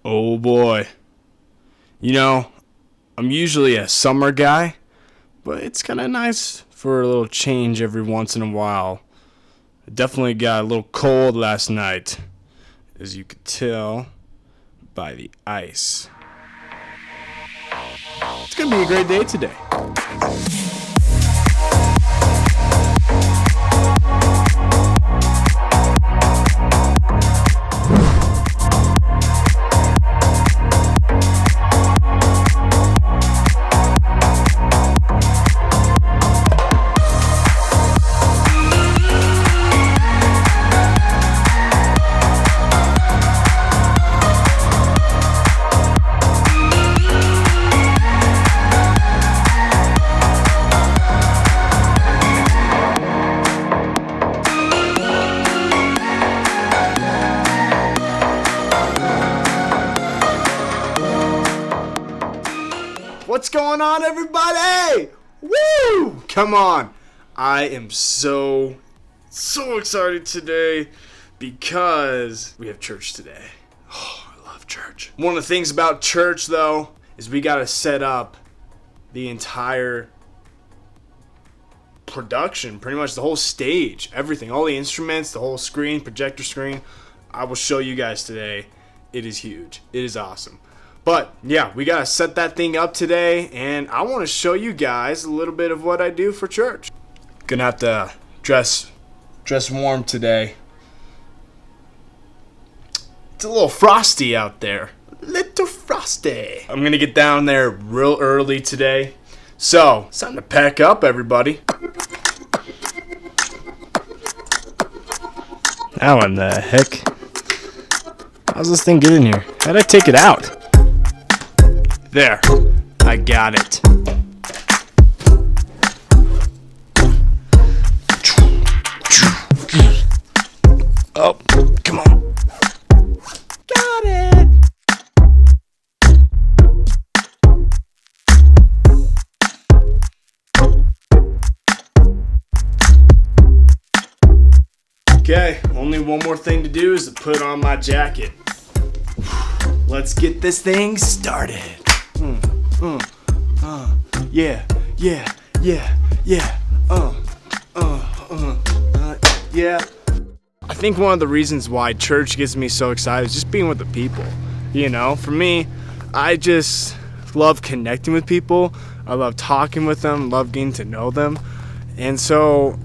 Oh boy. You know, I'm usually a summer guy, but it's kind of nice for a little change every once in a while. I definitely got a little cold last night, as you could tell by the ice. It's going to be a great day today. What's going on, everybody? Woo! Come on. I am so excited today because we have church today. Oh, I love church. One of the things about church, though, is we got to set up the entire production, pretty much the whole stage, everything, all the instruments, the whole screen, projector screen. I will show you guys today. It is huge. It is awesome. But yeah, we gotta set that thing up today, and I want to show you guys a little bit of what I do for church. Gonna have to dress warm today. It's a little frosty out there. Little frosty. I'm gonna get down there real early today. So, it's time to pack up, everybody. How in the heck? How's this thing get in here? How'd I take it out? There, I got it. Oh, come on. Got it. Okay, only one more thing to do is to put on my jacket. Let's get this thing started. Yeah. I think one of the reasons why church gets me so excited is just being with the people. You know, for me, I just love connecting with people. I love talking with them, love getting to know them. And so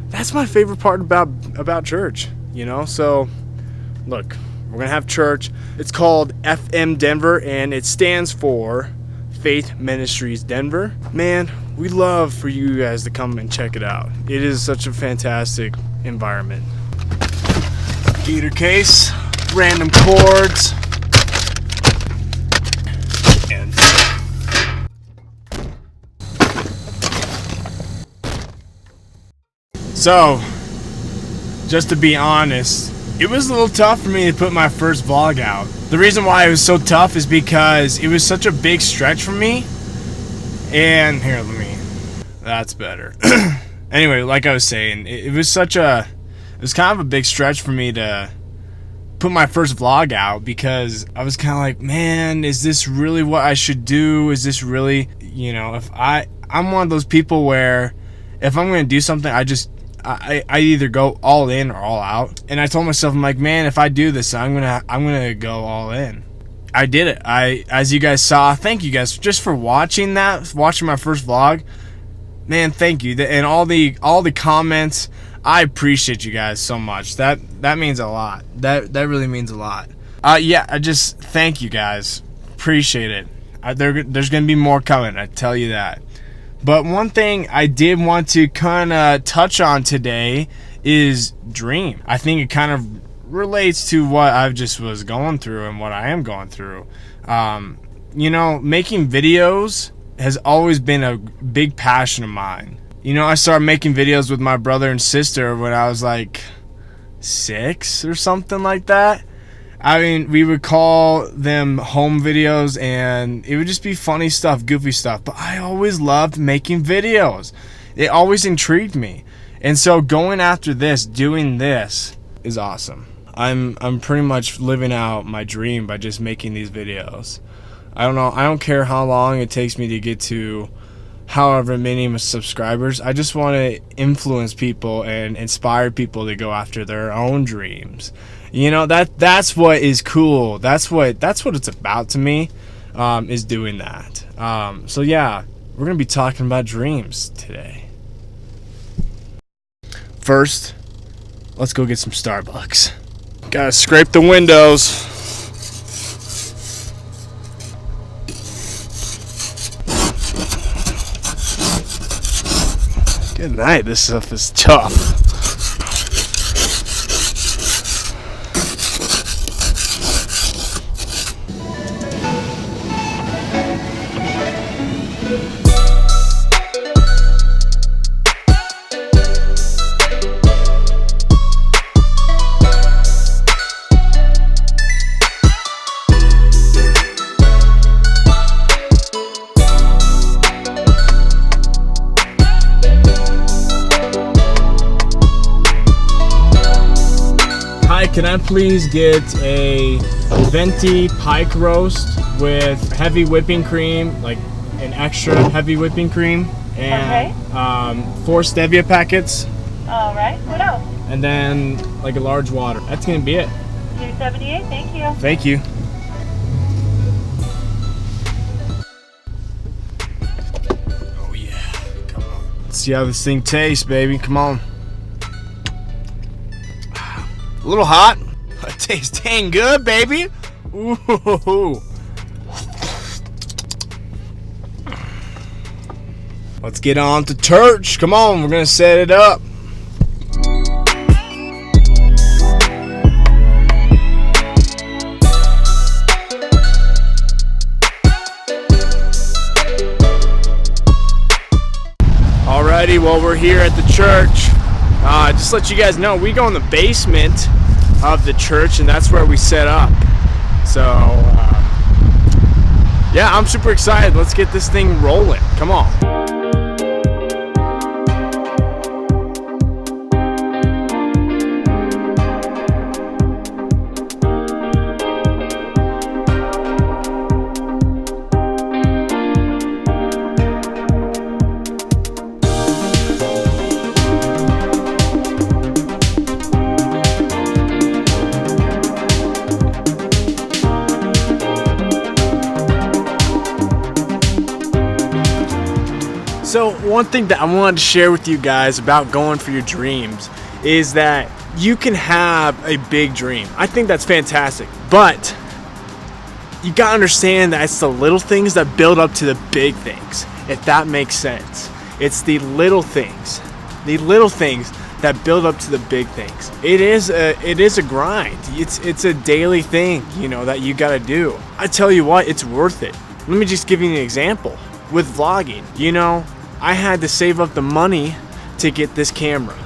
that's my favorite part about church, you know? So look, we're going to have church. It's called FM Denver, and it stands for Faith Ministries Denver. Man, we'd love for you guys to come and check it out. It is such a fantastic environment. Gator case, random chords, and so, just to be honest, it was a little tough for me to put my first vlog out. The reason why it was so tough is because it was such a big stretch for me. And here, that's better. Anyway, like I was saying, it was kind of a big stretch for me to put my first vlog out, because I was kind of like, man, is this really what I should do? Is this really, you know, I'm one of those people where if I'm going to do something, I either go all in or all out. And I told myself, I'm like, man, if I do this, I'm gonna go all in. I did it. As you guys saw, thank you guys just for watching my first vlog. Man, thank you. And all the comments, I appreciate you guys so much. That means a lot. That really means a lot. Yeah, I just thank you guys. Appreciate it. There's gonna be more coming, I tell you that. But one thing I did want to kind of touch on today is dream. I think it kind of relates to what I've just was going through and what I am going through. You know, making videos has always been a big passion of mine. You know, I started making videos with my brother and sister when I was like 6 or something like that. I mean, we would call them home videos, and it would just be funny stuff, goofy stuff. But I always loved making videos. It always intrigued me. And so going after this, doing this, is awesome. I'm pretty much living out my dream by just making these videos. I don't care how long it takes me to get to however many subscribers. I just want to influence people and inspire people to go after their own dreams. You know, that's what is cool. That's what it's about to me, is doing that. So yeah, we're gonna be talking about dreams today. First, let's go get some Starbucks. Gotta scrape the windows. Good night. This stuff is tough. Can I please get a venti pike roast with heavy whipping cream, like an extra heavy whipping cream, and 4 stevia packets. All right. What else? And then like a large water. That's gonna be it. 278. Thank you. Thank you. Oh yeah, come on. Let's see how this thing tastes, baby. Come on. A little hot. It tastes dang good, baby. Ooh. Let's get on to church. Come on, we're gonna set it up. Alrighty, well, we're here at the church. Just let you guys know, we go in the basement of the church, and that's where we set up. So yeah, I'm super excited. Let's get this thing rolling. Come on. So one thing that I wanted to share with you guys about going for your dreams is that you can have a big dream. I think that's fantastic, but you gotta understand that it's the little things that build up to the big things, if that makes sense. It's the little things that build up to the big things. It is a grind. It's a daily thing, you know, that you gotta do. I tell you what, it's worth it. Let me just give you an example with vlogging. You know, I had to save up the money to get this camera.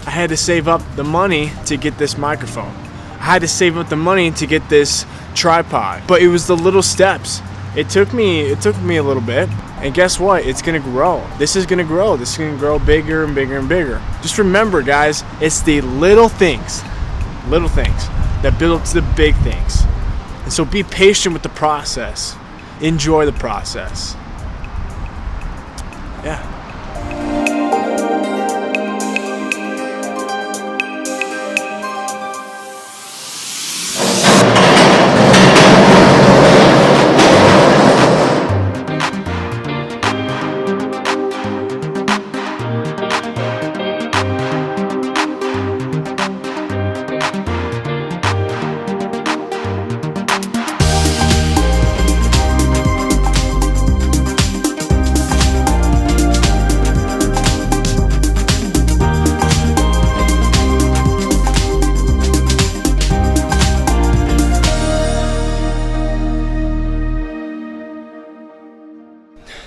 I had to save up the money to get this microphone. I had to save up the money to get this tripod. But it was the little steps. It took me a little bit. And guess what? It's gonna grow. This is gonna grow. This is gonna grow bigger and bigger and bigger. Just remember, guys, it's the little things that build up to the big things. And so be patient with the process. Enjoy the process. Yeah.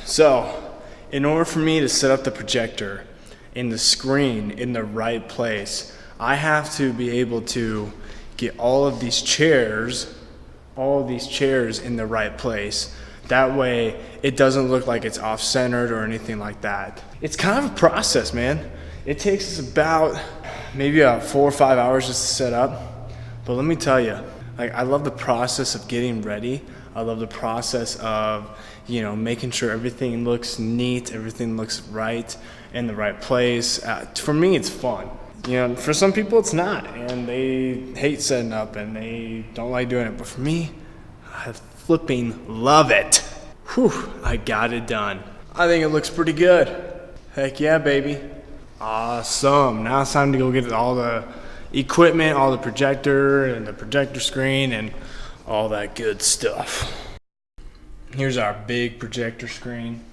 So, in order for me to set up the projector and the screen in the right place, I have to be able to get all of these chairs in the right place. That way, it doesn't look like it's off-centered or anything like that. It's kind of a process, man. It takes us about maybe 4 or 5 hours just to set up. But let me tell you, like, I love the process of getting ready. I love the process of, making sure everything looks neat, everything looks right, in the right place. For me, it's fun. For some people it's not, and they hate setting up and they don't like doing it. But for me, I flipping love it. Whew, I got it done. I think it looks pretty good. Heck yeah, baby. Awesome. Now it's time to go get all the equipment, all the projector and the projector screen and all that good stuff. Here's our big projector screen.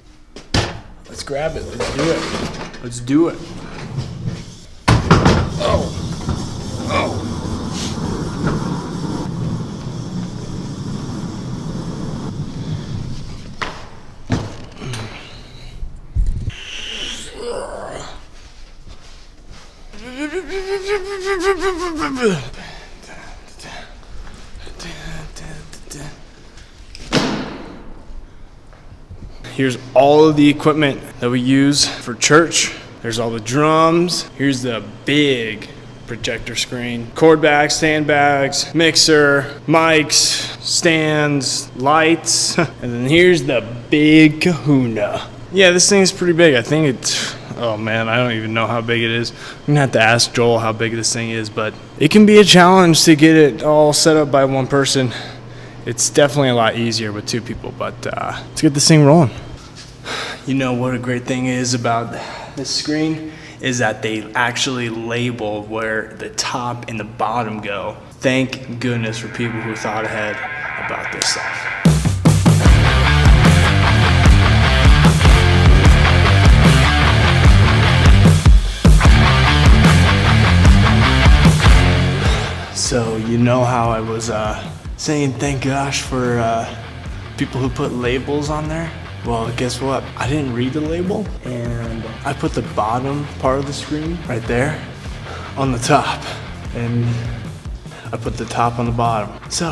Let's grab it. Let's do it. Let's do it. Oh. Here's all of the equipment that we use for church. There's all the drums. Here's the big projector screen. Cord bags, stand bags, mixer, mics, stands, lights. And then here's the big kahuna. Yeah, this thing's pretty big. I think it's, oh man, I don't even know how big it is. I'm gonna have to ask Joel how big this thing is, but it can be a challenge to get it all set up by one person. It's definitely a lot easier with two people, but let's get this thing rolling. You know what a great thing is about this screen is that they actually label where the top and the bottom go. Thank goodness for people who thought ahead about this stuff. So you know how I was saying thank gosh for people who put labels on there? Well, guess what? I didn't read the label, and I put the bottom part of the screen right there on the top, and I put the top on the bottom. So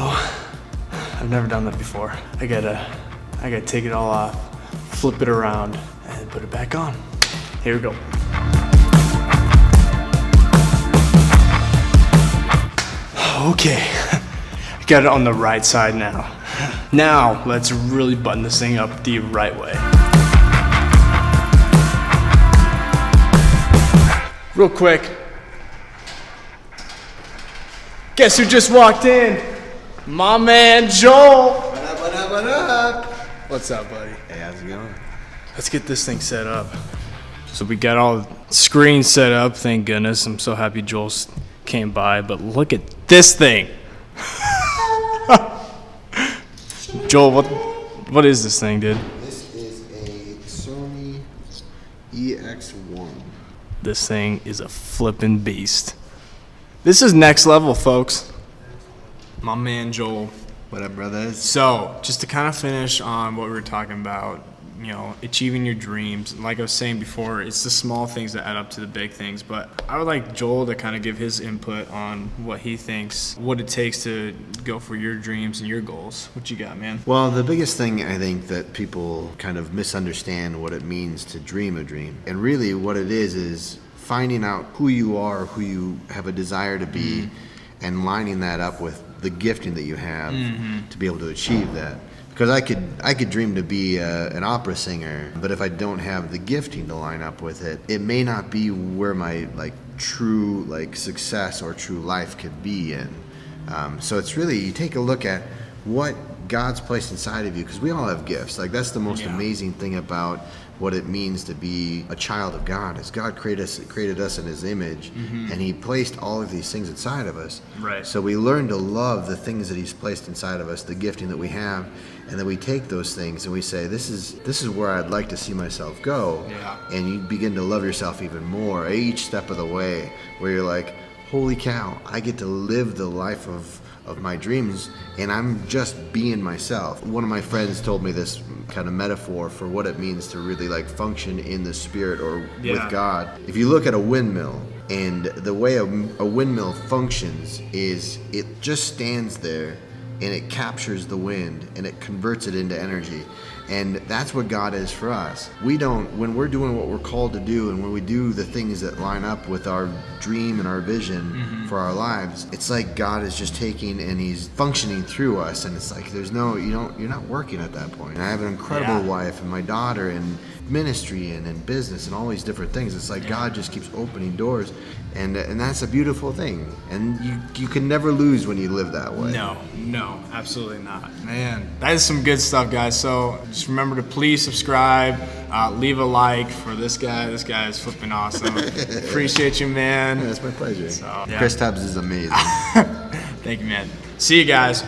I've never done that before. I gotta take it all off, flip it around, and put it back on. Here we go. Okay, got it on the right side now. Now, let's really button this thing up the right way. Real quick. Guess who just walked in? My man, Joel. What up? What's up, buddy? Hey, how's it going? Let's get this thing set up. So we got all the screens set up, thank goodness. I'm so happy Joel came by, but look at this thing. Joel, what is this thing, dude? This is a Sony EX1. This thing is a flippin' beast. This is next level, folks. My man, Joel. What up, brothers? So, just to kind of finish on what we were talking about, achieving your dreams. Like I was saying before, it's the small things that add up to the big things. But I would like Joel to kind of give his input on what he thinks, what it takes to go for your dreams and your goals. What you got, man? Well, the biggest thing I think that people kind of misunderstand what it means to dream a dream. And really what it is finding out who you are, who you have a desire to be, and lining that up with the gifting that you have to be able to achieve that. Because I could dream to be an opera singer, but if I don't have the gifting to line up with it, it may not be where my true success or true life could be in. So it's really, you take a look at what God's placed inside of you, because we all have gifts. That's the most amazing thing about what it means to be a child of God, is God created us in His image, and He placed all of these things inside of us. Right. So we learn to love the things that He's placed inside of us, the gifting that we have, and then we take those things and we say, this is where I'd like to see myself go. Yeah. And you begin to love yourself even more each step of the way, where you're like, holy cow, I get to live the life of my dreams, and I'm just being myself. One of my friends told me this kind of metaphor for what it means to really function in the spirit or with God. If you look at a windmill, and the way a windmill functions is it just stands there and it captures the wind and it converts it into energy. And that's what God is for us. We don't, when we're doing what we're called to do and when we do the things that line up with our dream and our vision for our lives, it's like God is just taking and he's functioning through us. And it's like, there's no, you're not working at that point. And I have an incredible wife and my daughter and ministry and in business and all these different things. It's like God just keeps opening doors, and that's a beautiful thing. And you can never lose when you live that way. No, absolutely not. Man, that is some good stuff, guys. So just remember to please subscribe, leave a like for this guy. This guy is flipping awesome. Appreciate you, man. Yeah, it's my pleasure. So, yeah. Chris Tubbs is amazing. Thank you, man. See you guys.